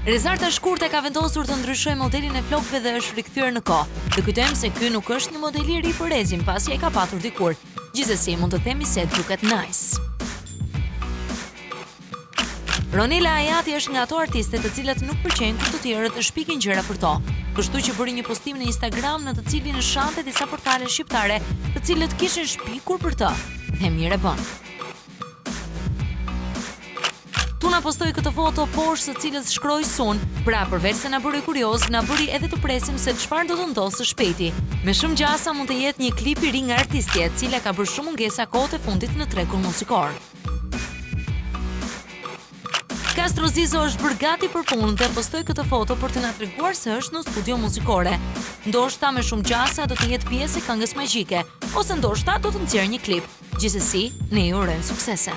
Rezarta shkurte ka vendosur të ndryshojë modelin e flokëve dhe është rikthyer në kohë. Dhe kujtojmë se ky nuk është një model i ri për Rezin, pasi ai ka patur dikur. Gjithsesi, mund të themi se duket nice. Ronela Ajati është nga ato artiste të cilët nuk pëlqejnë kur të tjerët të shpikin gjëra për to. Kështu që bëri një postim në Instagram në të cilin shante disa portale shqiptare, të cilët kishin shpikur për të. Dhe mirë e bën. Tuna postoi këtë foto poshtë së cilës shkroi Sun, pra përveç se na bëri kurioz, na bëri edhe të presim se çfarë do të ndodhë së shpejti. Me shumë gjasa mund të jetë një klip i ri nga artistja, e cila ka bërë shumë mungesa kohët e fundit në tregun muzikor. Castro Zizo është bërë gati për punë dhe postoi këtë foto për të na treguar se është në studio muzikore. Ndoshta me shumë gjasa do të jetë pjesë e këngës magjike, ose ndoshta do të nxjerrë një klip. Gjithsesi, ne ju urojmë suksese.